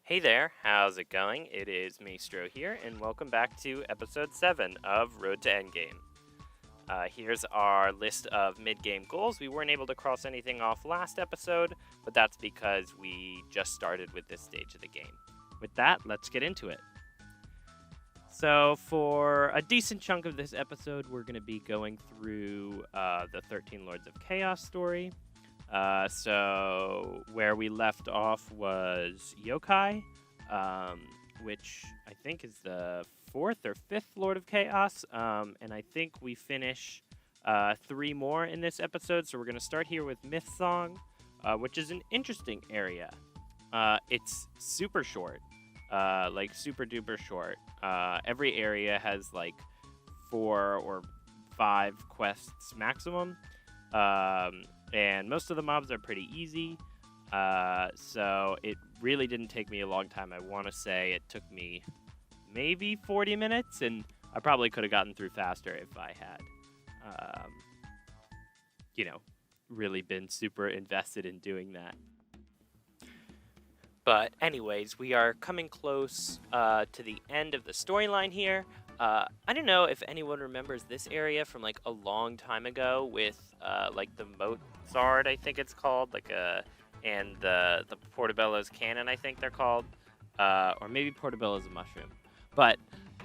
Hey there, how's it going? It is Maestro here, and welcome back to episode 7 of Road to Endgame. Here's our list of mid-game goals. We weren't able to cross anything off last episode, but that's because we just started with this stage of the game. With that, let's get into it. So for a decent chunk of this episode, we're going to be going through the 13 Lords of Chaos story. So where we left off was Yokai, which I think is the 4th or 5th Lord of Chaos, and I think we finish 3 more in this episode. So we're going to start here with Myth Song, which is an interesting area. It's super short, like super duper short. Every area has like 4 or 5 quests maximum. And most of the mobs are pretty easy, so it really didn't take me a long time. I want to say it took me maybe 40 minutes, and I probably could have gotten through faster if I had, really been super invested in doing that. But anyways, we are coming close to the end of the storyline here. I don't know if anyone remembers this area from like a long time ago with like the Mozart, I think it's called, and the Portobello's Cannon, I think they're called, or maybe Portobello's a mushroom. But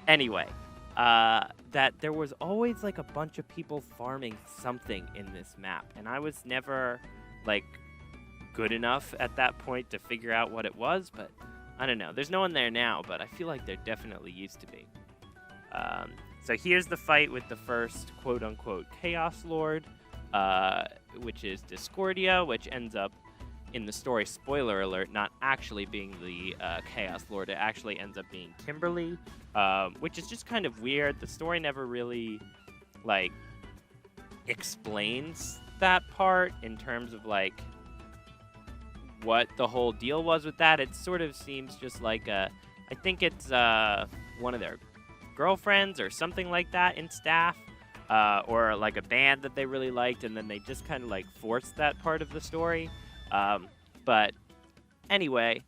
anyway, that there was always like a bunch of people farming something in this map, and I was never like good enough at that point to figure out what it was, but I don't know. There's no one there now, but I feel like there definitely used to be. So here's the fight with the first quote-unquote Chaos Lord, which is Discordia, which ends up in the story, spoiler alert, not actually being the Chaos Lord. It actually ends up being Kimberly, which is just kind of weird. The story never really, like, explains that part in terms of, like, what the whole deal was with that. It sort of seems just like I think it's one of their girlfriends or something like that in staff, or like a band that they really liked, and then they just kind of like forced that part of the story. But anyway,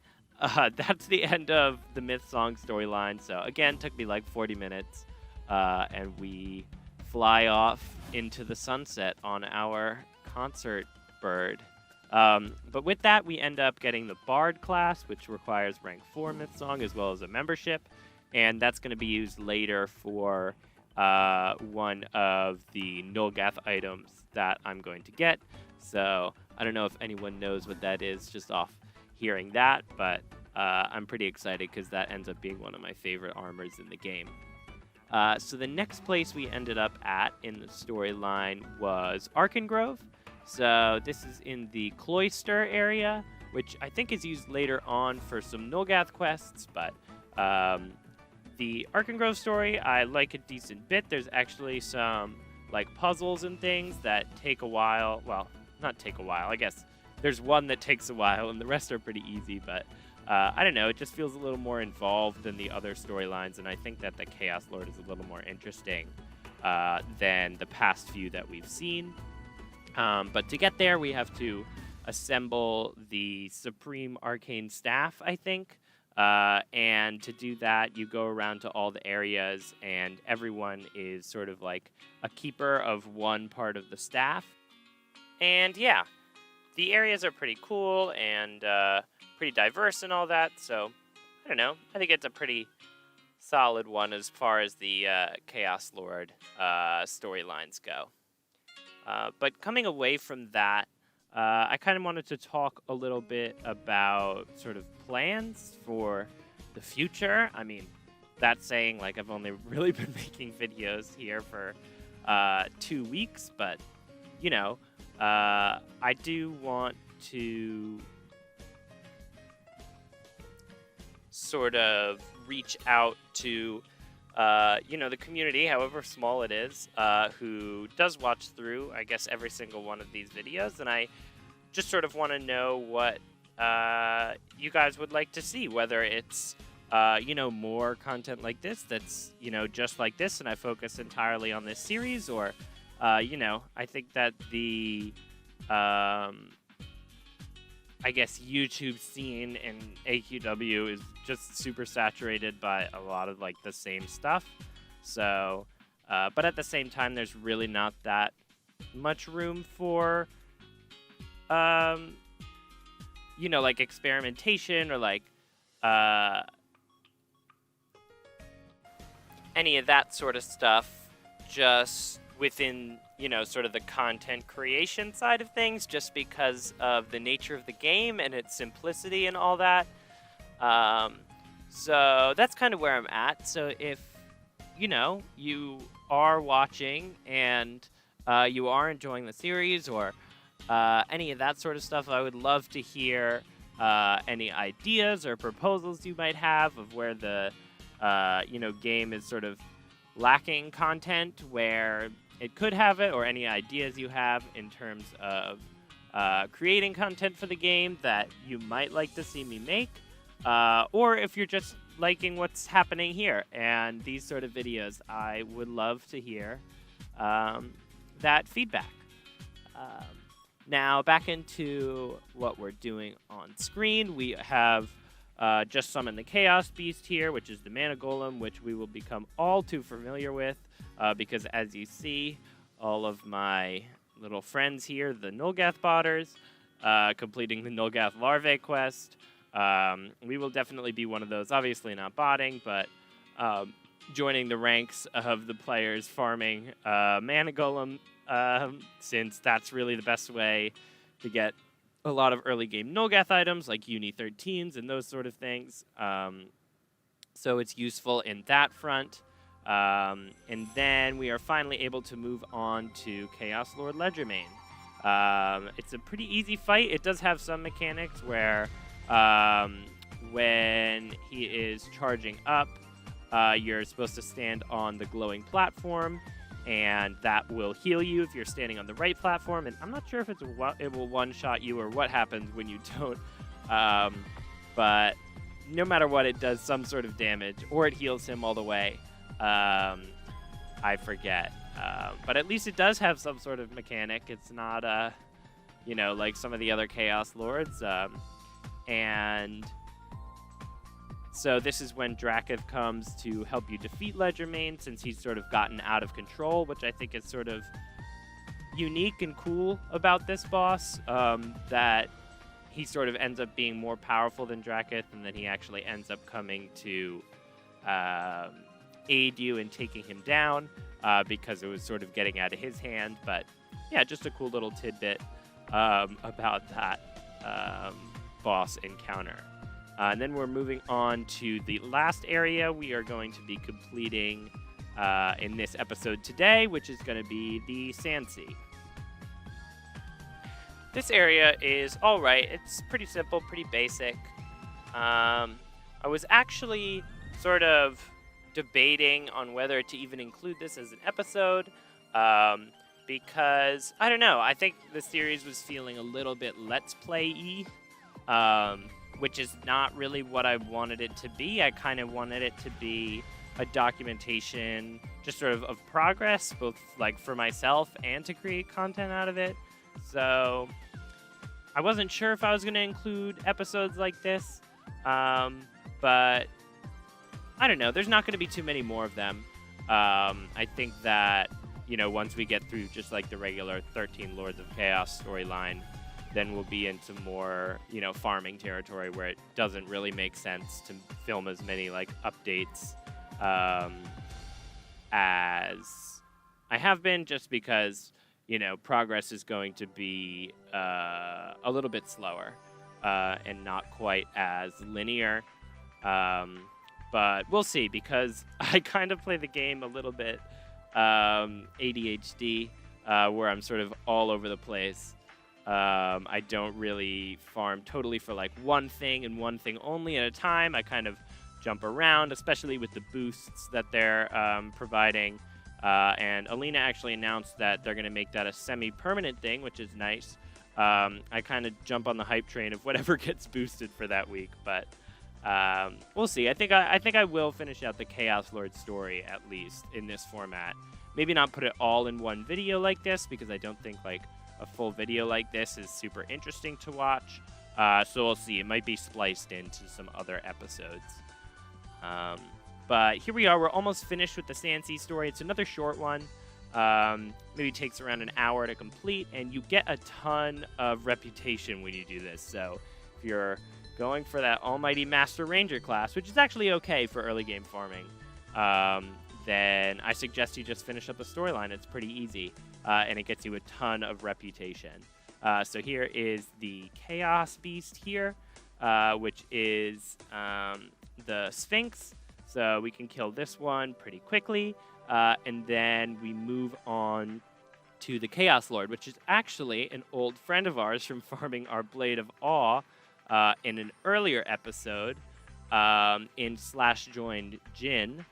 that's the end of the Myth Song storyline. So again, took me like 40 minutes, and we fly off into the sunset on our concert bird. But with that, we end up getting the Bard class, which requires rank 4 Myth Song as well as a membership. And that's going to be used later for one of the Nulgath items that I'm going to get. So I don't know if anyone knows what that is just off hearing that, but I'm pretty excited because that ends up being one of my favorite armors in the game. So the next place we ended up at in the storyline was Arkengrove. So this is in the Cloister area, which I think is used later on for some Nulgath quests, but the Arkengrove story, I like a decent bit. There's actually some like puzzles and things that take a while. Well, not take a while. I guess there's one that takes a while, and the rest are pretty easy. But I don't know. It just feels a little more involved than the other storylines, and I think that the Chaos Lord is a little more interesting than the past few that we've seen. But to get there, we have to assemble the Supreme Arcane Staff, I think. And to do that, you go around to all the areas, and everyone is sort of like a keeper of one part of the staff. And yeah, the areas are pretty cool and pretty diverse and all that, so I don't know. I think it's a pretty solid one as far as the Chaos Lord storylines go. But coming away from that, I kind of wanted to talk a little bit about sort of plans for the future. I mean, that's saying like I've only really been making videos here for 2 weeks, but you know, I do want to sort of reach out to the community, however small it is, who does watch through, I guess, every single one of these videos. And I just sort of want to know what you guys would like to see, whether it's, more content like this that's, just like this, and I focus entirely on this series, or, I think that the I guess, YouTube scene in AQW is just super saturated by a lot of like the same stuff. So, but at the same time, there's really not that much room for, you know, like experimentation or like any of that sort of stuff just within, you know, sort of the content creation side of things, just because of the nature of the game and its simplicity and all that. So that's kind of where I'm at. So if, you know, you are watching and you are enjoying the series or any of that sort of stuff, I would love to hear any ideas or proposals you might have of where the you know, game is sort of lacking content where it could have it, or any ideas you have in terms of creating content for the game that you might like to see me make, or if you're just liking what's happening here and these sort of videos, I would love to hear that feedback. Now back into what we're doing on screen, we have just summoned the Chaos Beast here, which is the Mana Golem, which we will become all too familiar with, because as you see, all of my little friends here, the Nulgath botters, completing the Nulgath Larvae quest. We will definitely be one of those, obviously not botting, but joining the ranks of the players farming Mana Golem, since that's really the best way to get a lot of early game Nulgath items like Uni 13s and those sort of things. So it's useful in that front. And then we are finally able to move on to Chaos Lord Ledgermane. It's a pretty easy fight. It does have some mechanics where when he is charging up, you're supposed to stand on the glowing platform, and that will heal you if you're standing on the right platform. And I'm not sure if it will one-shot you or what happens when you don't. But no matter what, it does some sort of damage, or it heals him all the way. I forget. But at least it does have some sort of mechanic. It's not, you know, like some of the other Chaos Lords. And so this is when Draketh comes to help you defeat Ledgermane, since he's sort of gotten out of control, which I think is sort of unique and cool about this boss, that he sort of ends up being more powerful than Draketh, and then he actually ends up coming to aid you in taking him down, because it was sort of getting out of his hand. But yeah, just a cool little tidbit about that boss encounter. And then we're moving on to the last area we are going to be completing in this episode today, which is going to be the Sand Sea. This area is all right. It's pretty simple, pretty basic. I was actually sort of debating on whether to even include this as an episode, because, I don't know, I think the series was feeling a little bit Let's Play-y, which is not really what I wanted it to be. I kind of wanted it to be a documentation, just sort of progress, both like for myself and to create content out of it. So I wasn't sure if I was going to include episodes like this, but I don't know. There's not going to be too many more of them. I think that, you know, once we get through just like the regular 13 Lords of Chaos storyline, then we'll be into more, you know, farming territory where it doesn't really make sense to film as many like updates as I have been, just because, you know, progress is going to be a little bit slower and not quite as linear. But we'll see, because I kind of play the game a little bit ADHD, where I'm sort of all over the place. I don't really farm totally for like one thing and one thing only at a time. I kind of jump around, especially with the boosts that they're providing. And Alina actually announced that they're going to make that a semi-permanent thing, which is nice. I kind of jump on the hype train of whatever gets boosted for that week, but we'll see. I think I will finish out the Chaos Lord story, at least in this format. Maybe not put it all in one video like this, because I don't think like a full video like this is super interesting to watch. So we'll see. It might be spliced into some other episodes. But here we are. We're almost finished with the Sansi story. It's another short one. Maybe takes around an hour to complete, and you get a ton of reputation when you do this. So if you're going for that almighty Master Ranger class, which is actually okay for early game farming, then I suggest you just finish up the storyline. It's pretty easy, and it gets you a ton of reputation. So here is the Chaos Beast here, which is the Sphinx. So we can kill this one pretty quickly, and then we move on to the Chaos Lord, which is actually an old friend of ours from farming our Blade of Awe in an earlier episode in /joined Jin.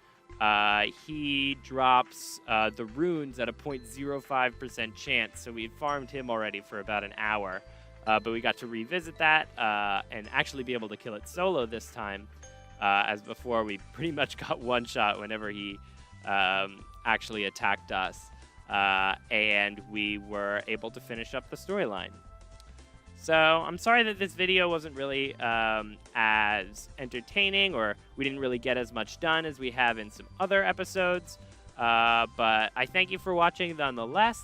He drops the runes at a 0.05% chance, so we had farmed him already for about an hour. But we got to revisit that and actually be able to kill it solo this time. As before, we pretty much got one shot whenever he actually attacked us. And we were able to finish up the storyline. So I'm sorry that this video wasn't really as entertaining, or we didn't really get as much done as we have in some other episodes. But I thank you for watching nonetheless.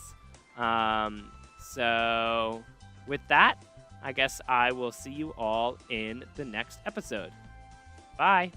So with that, I guess I will see you all in the next episode. Bye.